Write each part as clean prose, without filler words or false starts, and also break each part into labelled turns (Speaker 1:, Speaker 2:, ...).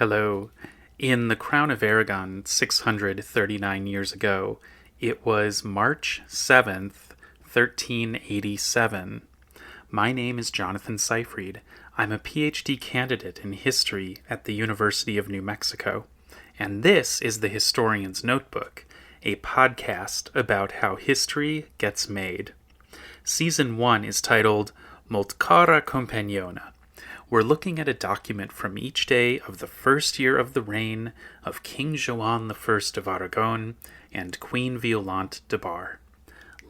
Speaker 1: Hello. In the Crown of Aragon 639 years ago, it was March 7th, 1387. My name is Jonathan Seyfried. I'm a PhD candidate in history at the University of New Mexico. And this is the Historian's Notebook, a podcast about how history gets made. Season 1 is titled Molt cara companiona. We're looking at a document from each day of the first year of the reign of King Joan I of Aragon and Queen Violante de Bar.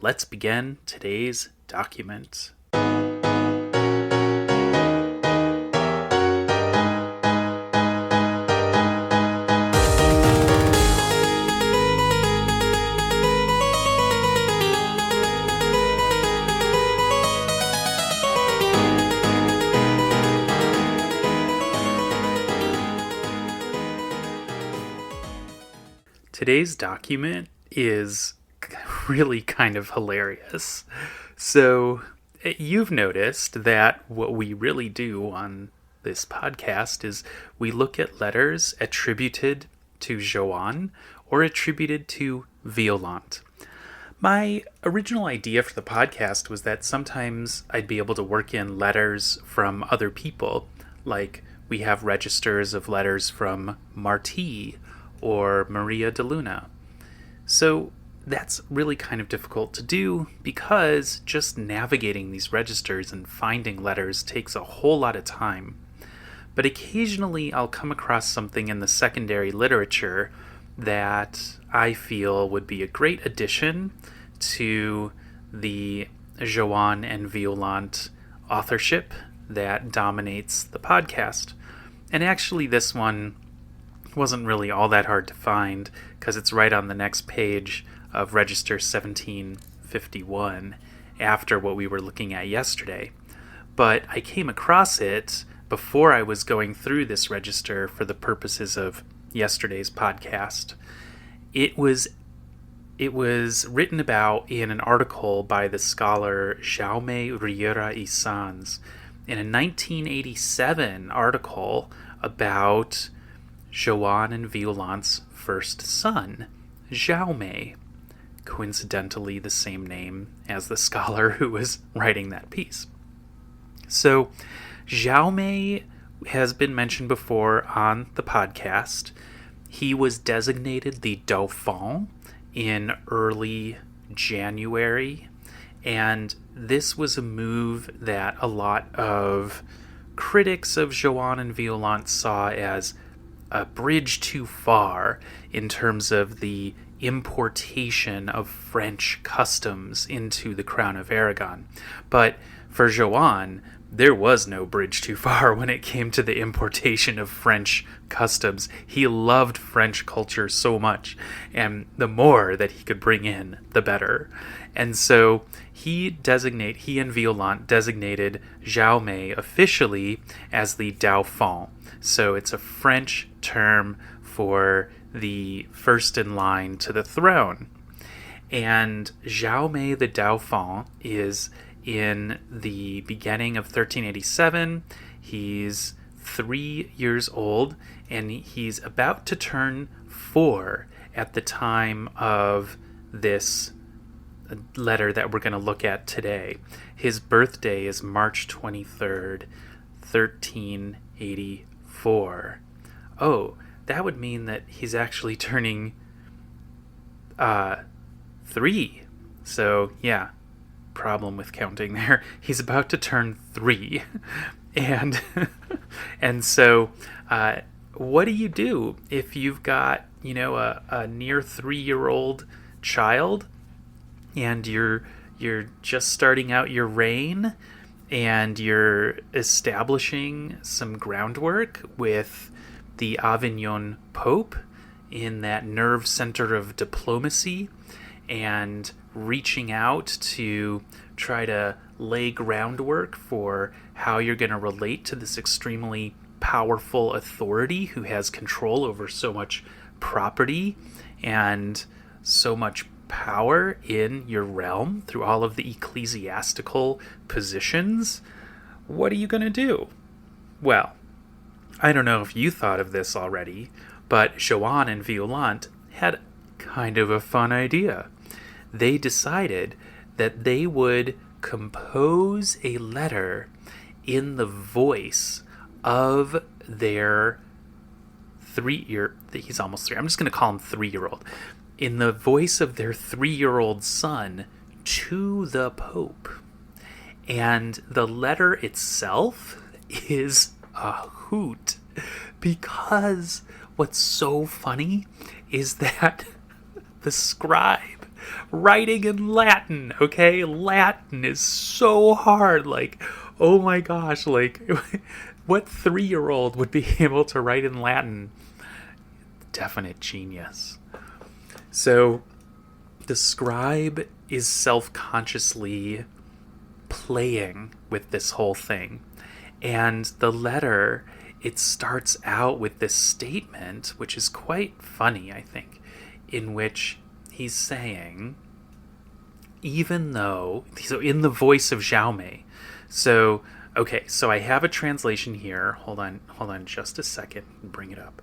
Speaker 1: Let's begin today's document. Today's document is really kind of hilarious. So, you've noticed that what we really do on this podcast is we look at letters attributed to Joan or attributed to Violante. My original idea for the podcast was that sometimes I'd be able to work in letters from other people, like we have registers of letters from Marti or Maria de Luna. So that's really kind of difficult to do because just navigating these registers and finding letters takes a whole lot of time. But occasionally I'll come across something in the secondary literature that I feel would be a great addition to the Joan and Violant authorship that dominates the podcast. And actually this one wasn't really all that hard to find because it's right on the next page of Register 1751 after what we were looking at yesterday. But I came across it before I was going through this register for the purposes of yesterday's podcast. It was written about in an article by the scholar Jaume Recipient in a 1987 article about Joan and Violante's first son, Jaume, coincidentally the same name as the scholar who was writing that piece. So, Jaume has been mentioned before on the podcast. He was designated the Dauphin in early January, and this was a move that a lot of critics of Joan and Violante saw as a bridge too far in terms of the importation of French customs into the Crown of Aragon. But for Joan, there was no bridge too far when it came to the importation of French customs. He loved French culture so much, and the more that he could bring in, the better. And so he and Violante designated Jaume officially as the Dauphin. So it's a French term for the first in line to the throne. And Jaume the Dauphin is in the beginning of 1387. He's 3 years old, and he's about to turn 4 at the time of this letter that we're going to look at today. His birthday is March 23rd, 1384. Oh, that would mean that he's actually turning 3. So, yeah, problem with counting there. He's about to turn 3. And so what do you do if you've got, a near 3-year-old child and you're just starting out your reign and you're establishing some groundwork with the Avignon Pope in that nerve center of diplomacy and reaching out to try to lay groundwork for how you're going to relate to this extremely powerful authority who has control over so much property and so much power in your realm through all of the ecclesiastical positions. What are you going to do? Well, I don't know if you thought of this already, but Joan and Violant had kind of a fun idea. They decided that they would compose a letter in the voice of their he's almost 3. I'm just going to call him 3-year-old. In the voice of their 3-year-old son to the Pope. And the letter itself is a hoot, because what's so funny is that the scribe writing in Latin, okay? Latin is so hard. Like, oh my gosh, like, what 3-year-old would be able to write in Latin? Definite genius. So the scribe is self-consciously playing with this whole thing. And the letter, it starts out with this statement, which is quite funny, I think, in which he's saying, even though, so in the voice of Jaume. So, okay, so I have a translation here. Hold on just a second. Bring it up.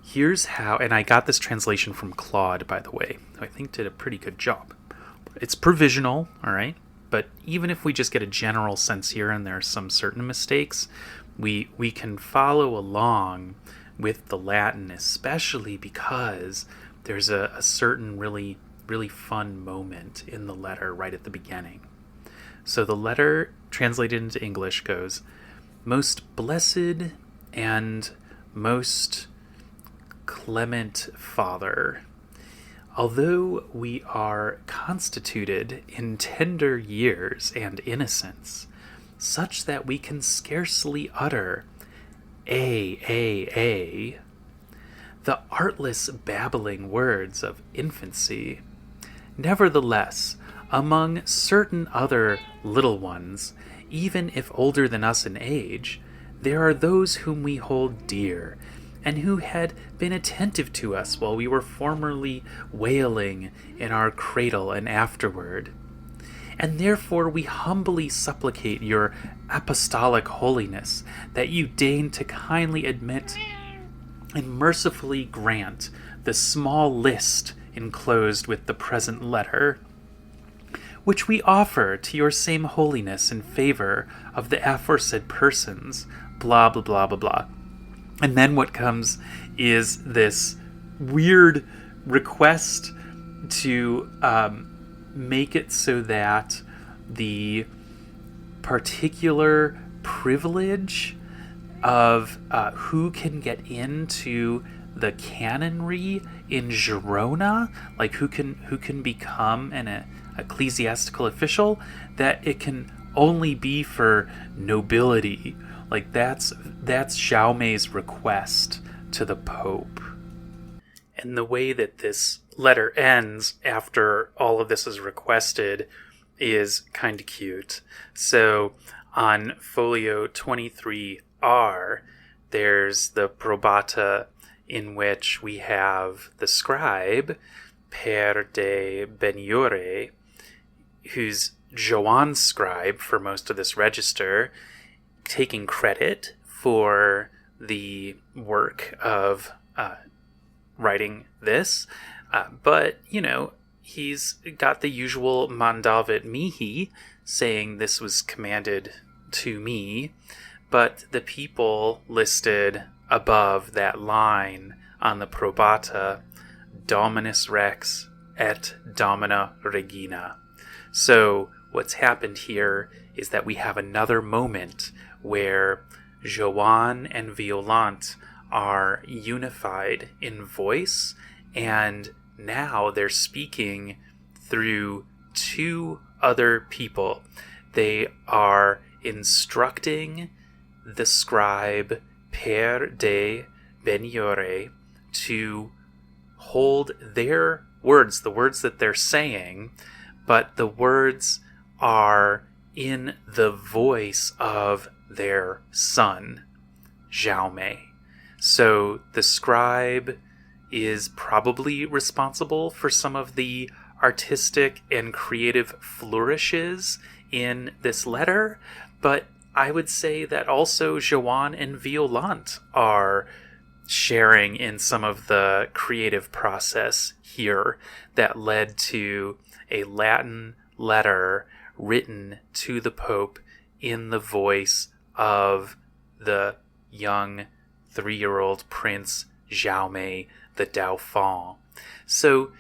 Speaker 1: Here's how, and I got this translation from Claude, by the way, who I think did a pretty good job. It's provisional, all right? But even if we just get a general sense here and there are some certain mistakes, we can follow along with the Latin, especially because there's a certain really, really fun moment in the letter right at the beginning. So the letter, translated into English, goes, "Most blessed and most clement Father, although we are constituted in tender years and innocence, such that we can scarcely utter a, the artless babbling words of infancy. Nevertheless, among certain other little ones, even if older than us in age, there are those whom we hold dear, and who had been attentive to us while we were formerly wailing in our cradle and afterward. And therefore we humbly supplicate your apostolic holiness that you deign to kindly admit and mercifully grant the small list enclosed with the present letter, which we offer to your same holiness in favor of the aforesaid persons, blah, blah, blah, blah, blah." And then what comes is this weird request to make it so that the particular privilege of who can get into the canonry in Girona, like who can become an ecclesiastical official, that it can only be for nobility. Like that's Jaume's request to the Pope. And the way that this letter ends after all of this is requested is kind of cute. So on folio 23R, there's the probata in which we have the scribe, Per de Beniore, who's Joan's scribe for most of this register, taking credit for the work of writing this. But, he's got the usual mandavet mihi, saying this was commanded to me. But the people listed above that line on the probata, Dominus Rex et Domina Regina. So what's happened here is that we have another moment where Joan and Violant are unified in voice, and now they're speaking through two other people. They are instructing the scribe Per de Beniore to hold their words, the words that they're saying, but the words are in the voice of their son, Jaume. So the scribe is probably responsible for some of the artistic and creative flourishes in this letter, but I would say that also Joan and Violant are sharing in some of the creative process here that led to a Latin letter written to the Pope in the voice of the young 3-year-old Prince Jaume the Dauphin. So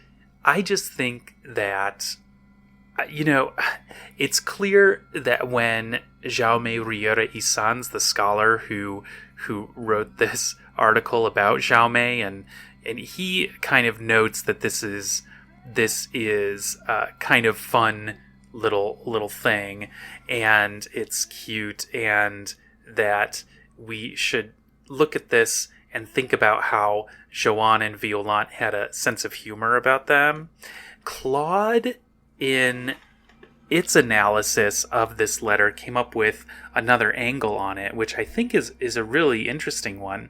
Speaker 1: I just think that, it's clear that when JaumeRecipient, the scholar who wrote this article about Jaume, and he kind of notes that this is kind of fun little thing, and it's cute, and that we should look at this and think about how Joan and Violant had a sense of humor about them. Claude, in its analysis of this letter, came up with another angle on it, which I think is a really interesting one,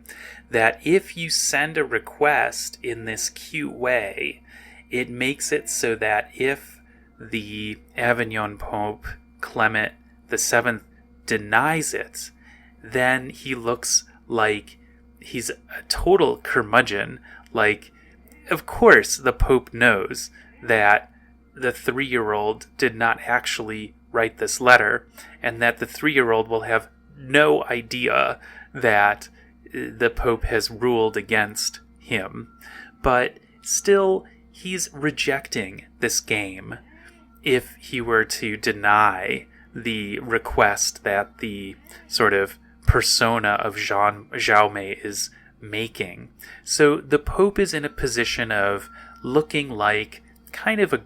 Speaker 1: that if you send a request in this cute way, it makes it so that if the Avignon Pope Clement VII denies it, then he looks like he's a total curmudgeon. Like, of course the Pope knows that the 3-year-old did not actually write this letter, and that the 3-year-old will have no idea that the Pope has ruled against him. But still, he's rejecting this game if he were to deny the request that the sort of persona of Jaume is making. So the Pope is in a position of looking like kind of a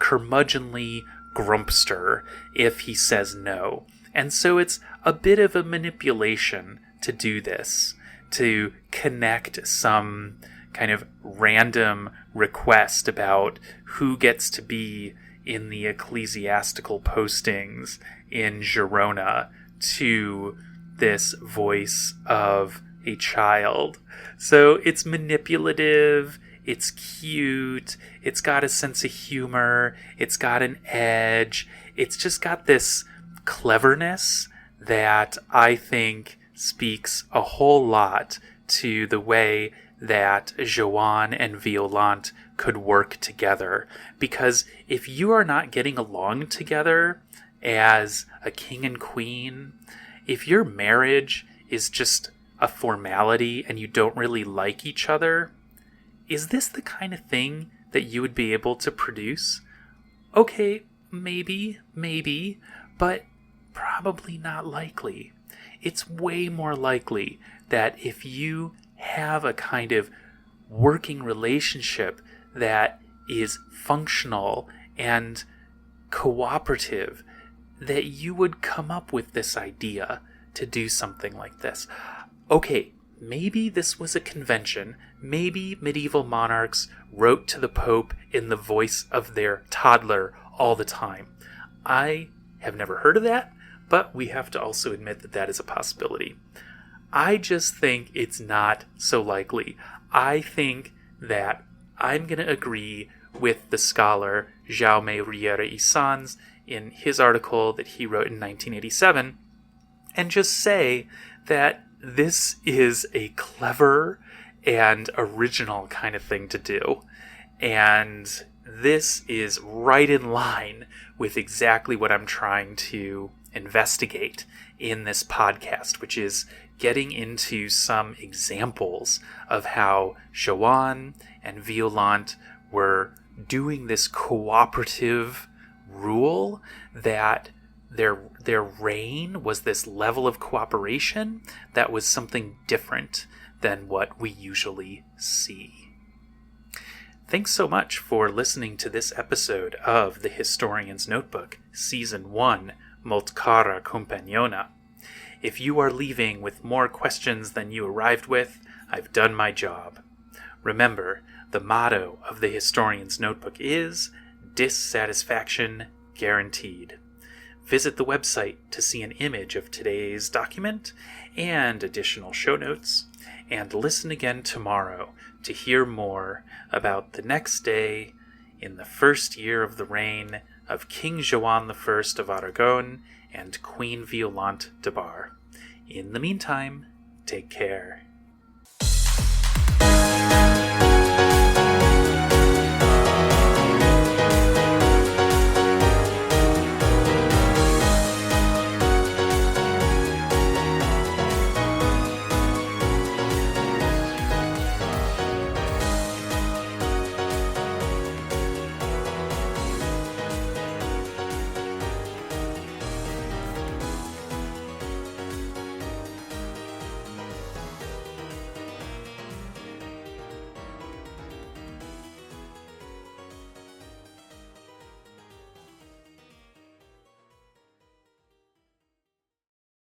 Speaker 1: curmudgeonly grumpster if he says no. And so it's a bit of a manipulation to do this, to connect some kind of random request about who gets to be in the ecclesiastical postings in Girona to this voice of a child. So it's manipulative, it's cute, it's got a sense of humor, it's got an edge, it's just got this cleverness that I think speaks a whole lot to the way that Joan and Violant could work together. Because if you are not getting along together as a king and queen, if your marriage is just a formality and you don't really like each other, is this the kind of thing that you would be able to produce? Okay, maybe, but probably not likely. It's way more likely that if you have a kind of working relationship that is functional and cooperative, that you would come up with this idea to do something like this. Okay, maybe this was a convention. Maybe medieval monarchs wrote to the Pope in the voice of their toddler all the time. I have never heard of that, but we have to also admit that that is a possibility. I just think it's not so likely. I think that I'm going to agree with the scholar JaumeRecipient in his article that he wrote in 1987, and just say that this is a clever and original kind of thing to do. And this is right in line with exactly what I'm trying to investigate in this podcast, which is getting into some examples of how Joan and Violant were doing this cooperative rule, that their reign was this level of cooperation that was something different than what we usually see. Thanks so much for listening to this episode of The Historian's Notebook, Season 1, Molt Cara Compagnona. If you are leaving with more questions than you arrived with, I've done my job. Remember, the motto of The Historian's Notebook is dissatisfaction guaranteed. Visit the website to see an image of today's document and additional show notes, and listen again tomorrow to hear more about the next day in the first year of the reign of King Joan I of Aragon and Queen Violante de Bar. In the meantime, take care.